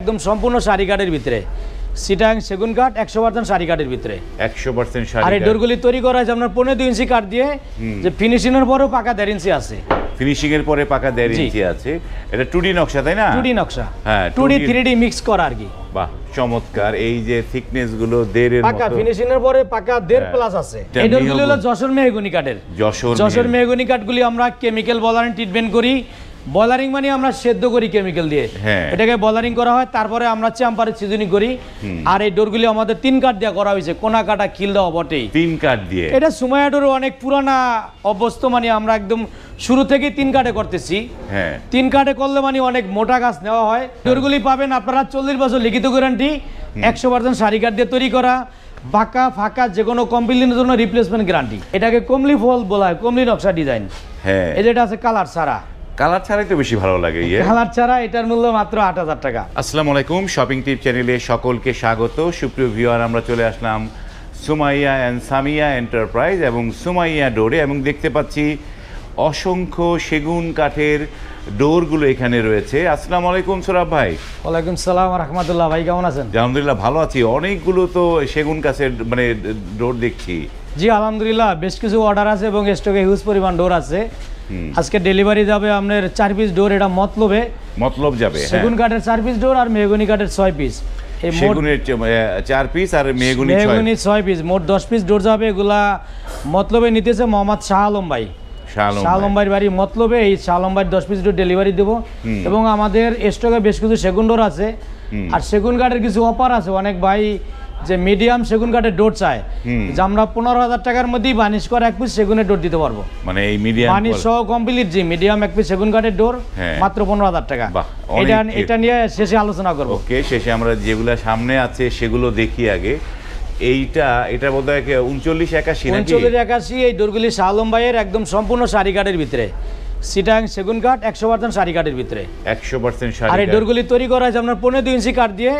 একদম সম্পূর্ণ সারি কাঠের ভিতরে সিটাং সেগুন কাঠ 100% সারি কাঠের ভিতরে 100% সারি আর এই ডোরগুলি তৈরি করা আছে আপনার 15-2 ইঞ্চি কাঠ দিয়ে যে ফিনিশিং এর পরেও পাকা 1.5 ইঞ্চি আছে ফিনিশিং এর পরে পাকা 1.5 ইঞ্চি আছে এটা 2D নকশা তাই না 2D নকশা হ্যাঁ 2D 3D মিক্স করা আর কি বাহ চমৎকার এই যে থিকনেস গুলো 1.5 এর মতো পাকা ফিনিশিং এর পরে পাকা 1.5 প্লাস আছে এই ডোরগুলি হলো যশোর মেহগনি কাঠের যশোর মেহগনি কাঠগুলি আমরা কেমিক্যাল বলারিং ট্রিটমেন্ট করি বলারিং মানে আমরা সেদ্ধ করি কেমিক্যাল দিয়ে এটাকে বলারিং করা হয় তারপরে আমরা চেম্বারে সিজনিং করি আর এই ডোরগুলি আমাদের 3 কাঠ দিয়ে করা হয়েছে কোনা কাটা কিল দেওয়া বটেই 3 কাঠ দিয়ে এটা সুমাইয়া ডোর অনেক পুরানা অবস্থা মানে আমরা একদম শুরু থেকে 3 কাঠে করতেছি হ্যাঁ 3 কাঠে করলে মানে অনেক মোটা গাছ নেওয়া হয় ডোরগুলি পাবেন আপনারা 40 বছর লিখিত গ্যারান্টি 100% সারি কাঠ দিয়ে তৈরি করা বাঁকা ফাঁকা যে কোনো কমপ্লিটের জন্য রিপ্লেসমেন্ট গ্যারান্টি এটাকে কমলি ফল বলা হয় কমলি নকশা ডিজাইন হ্যাঁ এই যেটা আছে কালার ছাড়া কালার ছাড়াই তো বেশি ভালো লাগে কালার ছাড়া এটার মূল্য মাত্র 8000 টাকা আসসালামু আলাইকুম শপিং টিপ চ্যানেলে সকলকে স্বাগত সুপ্রিয় ভিউয়ার আমরা চলে আসলাম সুমাইয়া এন্ড সামিয়া এন্টারপ্রাইজ এবং সুমাইয়া ডোরে এবং দেখতে পাচ্ছি অসংখ্য সেগুন কাঠের ডোরগুলো এখানে রয়েছে আসসালামু আলাইকুম সোরাব ভাই ওয়ালাইকুম সালাম ওয়া রাহমাতুল্লাহ ভাই কেমন আছেন আলহামদুলিল্লাহ ভালো আছি অনেকগুলো তো সেগুন কাঠের মানে ডোর দেখছি জি আলহামদুলিল্লাহ বেশ কিছু অর্ডার আছে এবং স্টকে হিউজ পরিমাণ ডোর আছে আজকে ডেলিভারি যাবে আপনার 4 পিস ডোর এটা মতলব যাবে সেগুন কাঠের 4 পিস ডোর আর মেহগনি কাঠের 6 পিস এই সেগুনের 4 পিস আর মেহগনি 6 পিস মোট 10 পিস ডোর যাবে এগুলা মতলবে নিতেছে মোহাম্মদ শাহ আলম ভাই শাহ আলম ভাইয়ের বাড়ি মতলবে এই শাহ আলম ভাই 10 পিস ডোর ডেলিভারি দেব এবং আমাদের স্টকে বেশ কিছু সেগুন ডোর আছে আর সেগুন কাঠের কিছু অফার আছে অনেক ভাই যে মিডিয়াম সেগুন কাঠের ডোর চায় যে আমরা 15000 টাকার মধ্যেই বানিশ করে এক পিস সেগুনের ডোর দিতে পারবো মানে এই মিডিয়াম বানিশ সহ কমপ্লিট জি মিডিয়াম এক পিস সেগুন কাঠের ডোর মাত্র 15000 টাকা এটা নিয়ে শেষে আলোচনা করব ওকে শেষে আমরা যেগুলো সামনে আছে সেগুলো দেখি আগে এটা বোধহয় 3981 এই ডোরগুলি শাহ আলম ভাইয়ের একদম সম্পূর্ণ সারি কাঠের ভিতরে সিটাং সেগুন কাঠ 100% সারি কাঠের ভিতরে 100% সারি আর এই ডোরগুলি তৈরি করা আছে আপনার 15-2 ইঞ্চি কাঠ দিয়ে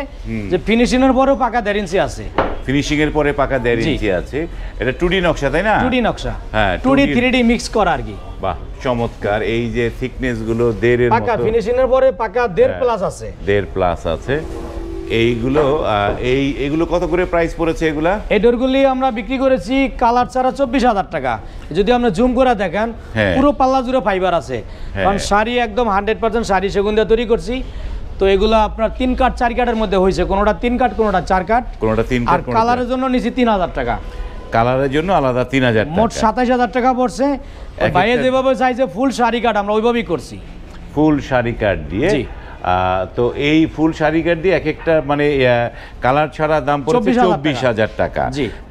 যে ফিনিশিং এর পরেও পাকা 1.5 ইঞ্চি আছে ফিনিশিং এর পরে পাকা 1.5 ইঞ্চি আছে এটা 2D নকশা তাই না 2D নকশা হ্যাঁ 2D 3D মিক্স করা আর কি বাহ চমৎকার এই যে থিকনেস গুলো 1.5 এর মতো পাকা ফিনিশিং এর পরে পাকা 1.5 প্লাস আছে 1.5 প্লাস আছে এইগুলো কত করে প্রাইস পড়েছে এগুলা এই ডোরগুলি আমরা বিক্রি করেছি কালার ছাড়া 24000 টাকা যদি আমরা জুম করে দেখেন পুরো পাল্লা জুড়ে ফাইবার আছে কারণ শাড়ি একদম 100% শাড়ি সেগুন দিয়ে তৈরি করছি তো এগুলো আপনার 3 কাঠ 4 কাঠের মধ্যে হয়েছে কোনোটা 3 কাঠ কোনোটা 4 কাঠ কোনোটা 3 কাঠ আর কালারের জন্য নিচে 3000 টাকা কালারের জন্য আলাদা 3000 টাকা মোট 27000 টাকা পড়ছে বাইরে যেভাবে চাইছে ফুল শাড়ি কাঠ আমরা ওইভাবেই করছি ফুল শাড়ি কাঠ দিয়ে তো এই ফুল শাড়ি কাঠ দিয়ে এক একটা মানে কালার ছাড়া দাম পড়ছে 24000 টাকা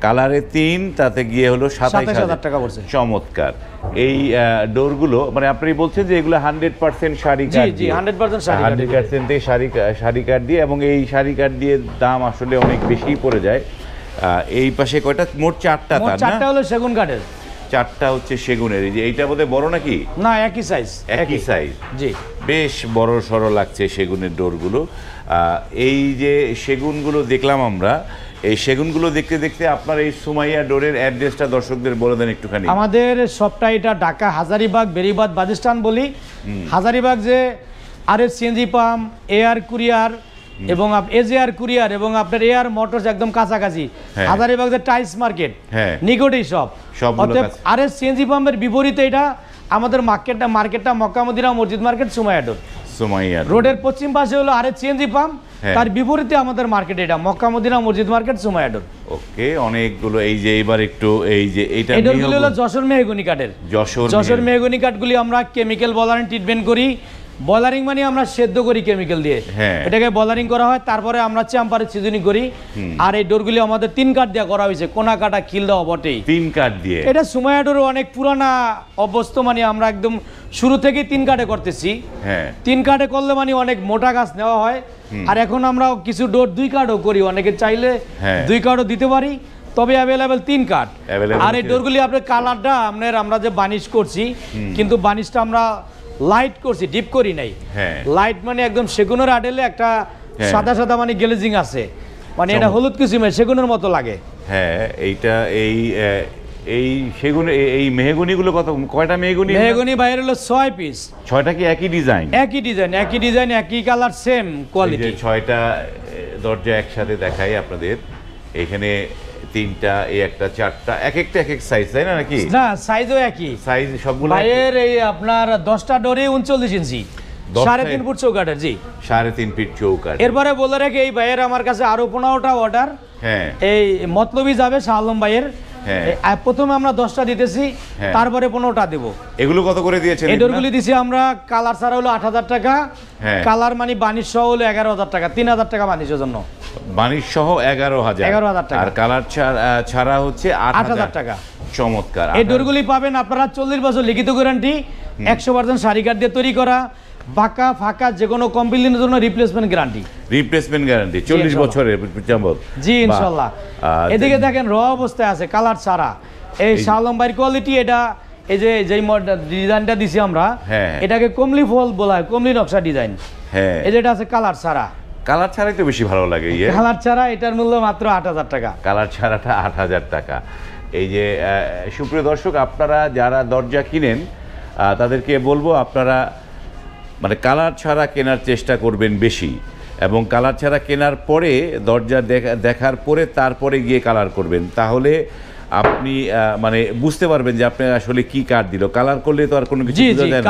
কালারে 3 তাতে গিয়ে হলো 27000 টাকা পড়ছে চমৎকার এই ডোরগুলো মানে আপনি বলছেন যে এগুলো 100% শাড়ি কাঠ জি 100% শাড়ি কাঠ 100% শাড়ি কাঠ দিয়ে এবং এই শাড়ি কাঠ দিয়ে দাম আসলে অনেক বেশি পড়ে যায় এই পাশে কয়টা মোট 4টা তার না 4টা হলো সেগুন কাঠের 4টা হচ্ছে সেগুনের এই যে এইটা বোধহয় বড় নাকি না একই সাইজ জি বেশ বড় সড়ো লাগছে সেগুনের ডোরগুলো এই যে সেগুনগুলো দেখলাম আমরা এই সেগুনগুলো দেখতে দেখতে আপনার এই সুমাইয়া ডোরের অ্যাড্রেসটা দর্শকদের বলে দেন একটুখানি আমাদের সবটা এটা ঢাকা হাজারীবাগ বেরিবাদ বাজিস্তান বলি হাজারীবাগ যে RS CNG pump air courier এবং এজেআর কুরিয়ার এবং আপনার এয়ার মোটরস একদম কাছাকাছি হাজারীবাগ যে টাইলস মার্কেট নিকটেই সব অতএব আরএস সিএনজি পাম্পের বিপরীতে এটা আমাদের মার্কেটটা মক্কা মদিনা মসজিদ মার্কেট সুমাইয়া রোডের পশ্চিম পাশে হলো আরএস সিএনজি পাম্প তার বিপরীতে আমাদের মার্কেট এটা মক্কা মদিনা মসজিদ মার্কেট সুমাইয়া ওকে অনেকগুলো এই যে এবার একটু এই যে এইটা হলো যশোর মেহগনি কাঠের যশোর মেহগনি কাঠগুলি আমরা কেমিক্যাল বলারিং ট্রিটমেন্ট করি বলারিং মানে আমরা সেদ্ধ করি কেমিক্যাল দিয়ে এটাকে বলারিং করা হয় তারপরে আমরা চেম্বারে সিজনিং করি আর এই ডোরগুলি আমাদের 3 কাঠ দিয়ে করা হয়েছে কোনা কাটা কিল দেওয়া বটেই 3 কাঠ দিয়ে এটা সুমাইয়া ডোর অনেক পুরানা অবস্থা মানে আমরা একদম শুরু থেকে 3 কাঠে করতেছি 3 কাঠে করলে মানে অনেক মোটা গাছ নেওয়া হয় আর এখন আমরা কিছু ডোর 2 কাঠও করি অনেকে চাইলে 2 কাঠও দিতে পারি তবে অ্যাভেলেবেল 3 কাঠ আর এই ডোরগুলি আপনার কালারটা আমরা যে বানিশ করছি কিন্তু বানিশটা আমরা লাইট করছি ডিপ করি নাই লাইট মানে একদম সেগুনের আডেলে একটা সাদা সাদা মানে গ্লেজিং আছে মানে এটা হলুদ কিসিমের সেগুনের মতো লাগে এইটা এই সেগুন এই মেহগনিগুলো কয়টা মেহগনি? মেহগনি বাইরে হলো 6 পিস। 6টা কি একই ডিজাইন? একই ডিজাইন একই কালার, সেম কোয়ালিটি। 6টা দরজা একসাথে দেখাই আপনাদের। এখানে 3টা, এই একটা 4টা, এক একটা এক এক সাইজ, তাই না নাকি? না, সাইজও একই সাইজ সবগুলো ভাইয়ের। এই আপনার 10টা ডোরে 39 ইঞ্চি, 3.5 ফুট চৌকাঠের। জি, 3.5 ফিট চৌকাঠ। এরপরে বলে রাখি এই ভাইয়ের আমার কাছে আরো 15টা অর্ডার। হ্যাঁ, এই মতলবি যাবে শাহ আলম ভাইয়ের। হ্যাঁ, প্রথমে আমরা 10টা দিতেছি, তারপরে 15টা দেব। এগুলো কত করে দিয়েছেন? এই ডোরগুলি দিছি আমরা কালার ছাড়া হলো 8,000 টাকা, কালার মানে বানিশ সহ হলো 11,000 টাকা, 3,000 টাকা বানিশের জন্য। বানিশ সহ 11,000 টাকা, আর কালার ছাড়া হচ্ছে 8,000 টাকা। চমৎকার। এই ডোরগুলি পাবেন আপনারা 40 বছর লিখিত গ্যারান্টি, 100% সারি কাঠ দিয়ে তৈরি করা, বাঁকা ফাঁকা যে কোনো কমপ্লেনের জন্য রিপ্লেসমেন্ট গ্যারান্টি। 40 বছরের যাবত। জি ইনশাআল্লাহ। এদিকে দেখেন র অবস্থায় আছে, কালার ছাড়া। এই শাহ আলম ভাইয়ের কোয়ালিটি এটা। এই যে যেই ডিজাইনটা দিছি আমরা, এটাকে কমলি ফল বলা হয়, কমলি নকশা ডিজাইন। হ্যাঁ, এই যেটা আছে কালার ছাড়া। কালার ছাড়াই তো বেশি ভালো লাগে। কালার ছাড়া এটার মূল্য মাত্র 8,000 টাকা। কালার ছাড়াটা 8,000 টাকা। এই যে সুপ্রিয় দর্শক, আপনারা যারা দরজা কিনেন তাদেরকে বলবো আপনারা মানে কালার ছাড়া কেনার চেষ্টা করবেন বেশি, এবং কালার ছাড়া কেনার পরে দরজা দেখার পরে তারপরে গিয়ে কালার করবেন। তাহলে আপনি মানে বুঝতে পারবেন যে আপনি আসলে কি কাঠ দিল। কালার করলে তো আর কোনো কিছু বোঝা যায় না।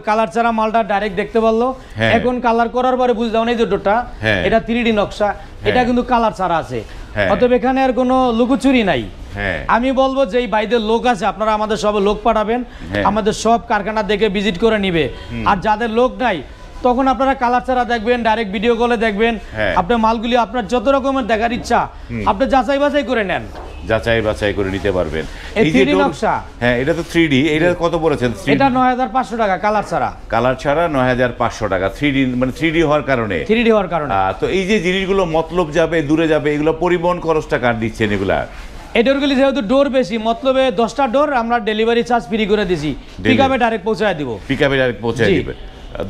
কালার ছাড়া মালটা ডাইরেক্ট দেখতে পারলো। এখন কালার করার পরে বুঝতে পারবেন এই যে ডোরটা, এটা 3D নকশা, এটা কিন্তু কালার ছাড়া আছে। অতএব এখানে আর কোনো লুকোচুরি নাই। আমি বলবো যে এই ভাইদের লোক আছে, আপনারা আমাদের সব লোক পাঠাবেন, আমাদের সব কারখানা দেখে ভিজিট করে নিবে। আর যাদের লোক নাই তখন আপনারা কালার ছাড়া দেখবেন, ডাইরেক্ট ভিডিও কলে দেখবেন। আপনার মালগুলি আপনার যত রকমের দেখার ইচ্ছা আপনি যাচাই বাছাই করে নেন, যাচাই বাছাই করে নিতে পারবেন। এই 3D নকশা, হ্যাঁ এটা তো 3D। এটা কত পড়েছেন? এটা 9,500 টাকা কালার ছাড়া। কালার ছাড়া 9,500 টাকা। 3D মানে 3D হওয়ার কারণে। তো এই যে জিনিসগুলো মতলব যাবে, দূরে যাবে, এগুলো পরিবহন খরচটা কার দিচ্ছেন এগুলা? এই ডোরগুলি যেহেতু ডোর বেশি, মতলবে 10টা ডোর আমরা ডেলিভারি চার্জ ফ্রি করে দিছি, পিকআপে ডাইরেক্ট পৌঁছায় দিব। পিকআপে ডাইরেক্ট পৌঁছায় দিবে।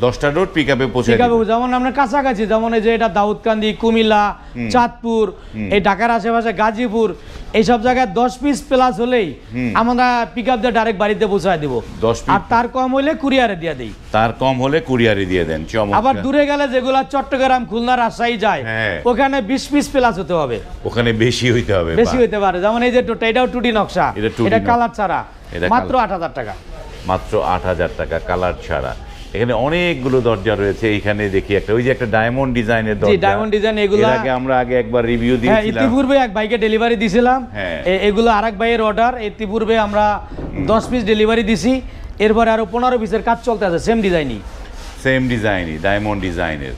10টা ডোর পিকআপে পৌঁছায় দিবে। যেমন আমরা কাছাকাছি, যেমন এই যে এটা দাউদকান্দি, কুমিল্লা, চাঁদপুর, এই ঢাকার আশেপাশে গাজীপুর, এইসব জায়গায় 10 পিস প্লাস হলেই আমরা পিকআপ দিয়ে ডাইরেক্ট বাড়িতে পৌঁছায় দিব। 10 পিস। আর তার কম হলে কুরিয়ারে দিয়ে দেই। তার কম হলে কুরিয়ারে দিয়ে দেন। আবার দূরে গেলে যেগুলা চট্টগ্রাম, খুলনা, রাজশাহী যায়, ওখানে 20 পিস প্লাস হতে হবে। ওখানে বেশি হইতে হবে, বেশি হইতে পারে। যেমন এই যে এটাও 2D নকশা, এটা কালার ছাড়া, মাত্র 8,000 টাকা। মাত্র 8,000 টাকা কালার ছাড়া। এখানে অনেকগুলো দরজা রয়েছে। এখানে দেখি একটা, ওই যে একটা ডায়মন্ড ডিজাইনের দরজা। ডায়মন্ড ডিজাইন, এগুলো আমরা আগে একবার রিভিউ দিয়েছিলাম। ইতিপূর্বে এক ভাইকে ডেলিভারি দিয়েছিলাম। এগুলো আরেক ভাইয়ের অর্ডার। ইতিপূর্বে আমরা 10 পিস ডেলিভারি দিছি, এরপরে আরো 15 পিসের কাজ চলতে আছে, সেম ডিজাইনই ডায়মন্ড ডিজাইনের।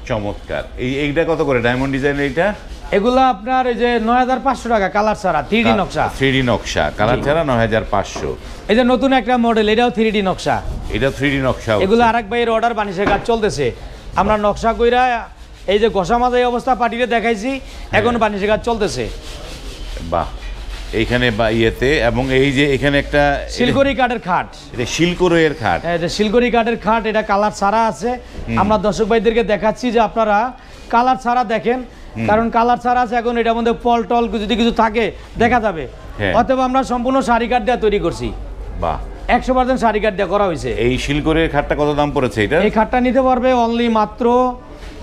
চমৎকার। এইটা কত করে ডায়মন্ড ডিজাইনের? এইটা এগুলো আপনার এই যে 9,500 টাকা কালার ছাড়া, 3D নকশা। 3D নকশা, কালার ছাড়া 9,500। এই যে নতুন একটা মডেল, এটাও 3D নকশা। এটা 3D নকশা। এগুলো আরেক ভাইয়ের অর্ডার, বানিশের কাজ চলতেছে। আমরা নকশা কইরা এই যে ঘষা মাজা এই অবস্থা পাটিতে দেখাইছি, এখন বানিশের কাজ চলতেছে। বাহ। এইখানে বা ইয়েতে, এবং এই যে এখানে একটা শিলকড়ি কাঠের খাট, এটা শিলকড়ির খাট। এটা শিলকড়ি কাঠের খাট, এটা কালার ছাড়া আছে। আমরা দর্শক ভাইদেরকে দেখাচ্ছি যে আপনারা কালার ছাড়া দেখেন, কারণ কালার ছাড়া আছে। এখন এটার মধ্যে পল টল যদি কিছু থাকে দেখা যাবে। অতএব আমরা সম্পূর্ণ সারি কাঠ দিয়ে তৈরি করছি। বাহ, 100% সারি কাঠ দিয়ে করা হয়েছে। এই শিলকড়ির খাটটা কত দাম পড়েছে? এটা এই খাটটা নিতে পারবে অনলি মাত্র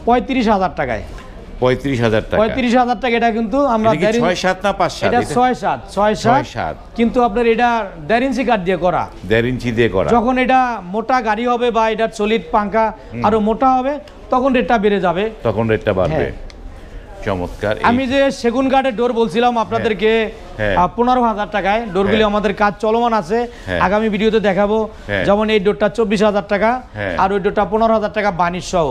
35,000 টাকায়। 35,000 টাকা। 35,000 টাকা। এটা কিন্তু আমরা 6-7 না 5-7? এটা 6-7। কিন্তু আপনার এটা 1.5 ইঞ্চি কাঠ দিয়ে করা। 1.5 ইঞ্চি দিয়ে করা। যখন এটা মোটা গাড়ি হবে বা এটা সলিড পাঙ্খা আরো মোটা হবে, তখন রেটটা বেড়ে যাবে, তখন রেটটা বাড়বে। চমৎকার। আমি যে সেগুন কাঠের ডোর বলছিলাম আপনাদেরকে 15,000 টাকায়, ডোরগুলি আমাদের কাজ চলমান আছে, আগামী ভিডিওতে দেখাবো। যেমন এই ডোরটা 24,000 টাকা, আর ওই ডোরটা 15,000 টাকা বানিশ সহ।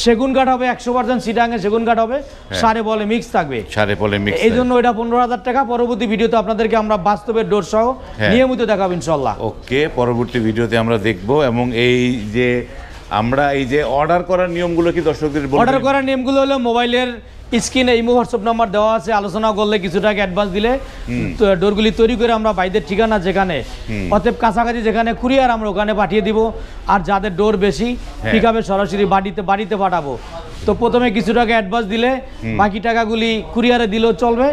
সেগুন কাঠ হবে 100% সিডাঙে সেগুন কাঠ হবে, সারে বলে মিক্স থাকবে। এই জন্য ওইটা 15,000 টাকা। পরবর্তী ভিডিওতে আপনাদেরকে আমরা বাস্তবের ডোর সহ নিয়মিত দেখাবো ইনশাল্লাহ। ওকে, পরবর্তী ভিডিওতে আমরা দেখবো। এবং এই যে আমরা এই যে অর্ডার করার নিয়মগুলো কি দর্শকদের বলবেন? অর্ডার করার নিয়মগুলো হলো মোবাইলের স্ক্রিনে ইমো হোয়াটসঅ্যাপ নাম্বার দেওয়া আছে, আলোচনা করলে কিছু টাকা অ্যাডভান্স দিলে ডোরগুলি তৈরি করে আমরা বাইদের ঠিকানা যেখানে অতএব কাছাকাছি যেখানে কুরিয়ার আমরা ওখানে পাঠিয়ে দিব। আর যাদের ডোর বেশি পিকআপে সরাসরি বাড়িতে পাঠাবো। তো প্রথমে কিছু টাকা অ্যাডভান্স দিলে বাকি টাকাগুলি কুরিয়ারে দিলেও চলবে।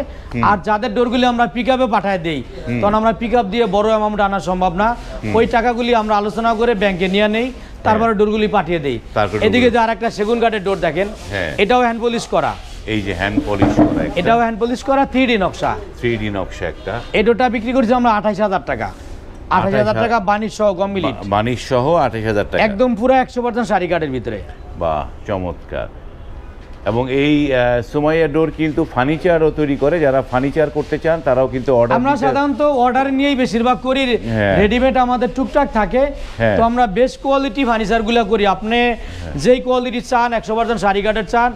আর যাদের ডোরগুলি আমরা পিকআপে পাঠিয়ে দেই, তখন আমরা পিকআপ দিয়ে বড় অ্যামাউন্ট আনা সম্ভব না, ওই টাকাগুলি আমরা আলোচনা করে ব্যাংকে নিয়ে নেই, তারপরে ডোরগুলি পাঠিয়ে দেই। এদিকে যে আরেকটা সেগুন কাঠের ডোর দেখেন, এটাও হ্যান্ড পলিশ করা। এই যে হ্যান্ড পলিশ করা, এটাও হ্যান্ড পলিশ করা 3D নকশা। 3D নকশা একটা। এই ডোরটা বিক্রি করছি আমরা 28,000 টাকা। 28,000 টাকা বানিশ সহ কমপ্লিট। বানিশ সহ 28,000 টাকা। একদম পুরো 100% শাড়ি কাঠের ভিতরে। বাহ, চমৎকার। এবং এই সুমাইয়া ডোর কিন্তু ফার্নিচারও তৈরি করে, যারা ফার্নিচার করতে চান তারাও কিন্তু অর্ডার। আমরা সাধারণত অর্ডার নিয়েই বেশিরভাগ করি, রেডিমেড আমাদের টুকটাক থাকে। তো আমরা বেস্ট কোয়ালিটি ফার্নিচারগুলো করি। আপনি যেই কোয়ালিটি চান, 100% শাড়ি কাঠের চান,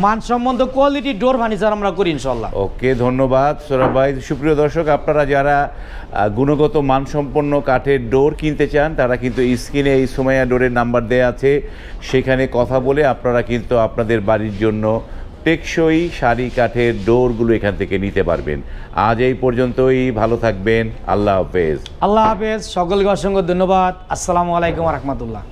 মানসম্মত কোয়ালিটি ডোর ফার্নিচার আমরা করি ইনশাআল্লাহ। ওকে, ধন্যবাদ সোহরাব ভাই। সুপ্রিয় দর্শক, আপনারা যারা গুণগত মানসম্পন্ন কাঠের ডোর কিনতে চান তারা কিন্তু স্ক্রিনে এই সুমাইয়া ডোরের নাম্বার দেওয়া আছে, সেখানে কথা বলে আপনারা কিন্তু আপনাদের বাড়ির জন্য টেকসই শাড়ি কাঠের ডোরগুলো এখান থেকে নিতে পারবেন। আজ এই পর্যন্তই, ভালো থাকবেন। আল্লাহ হাফেজ। আল্লাহ হাফেজ, সকলকে অসংখ্য ধন্যবাদ। আসসালামু আলাইকুম ওয়া রাহমাতুল্লাহ।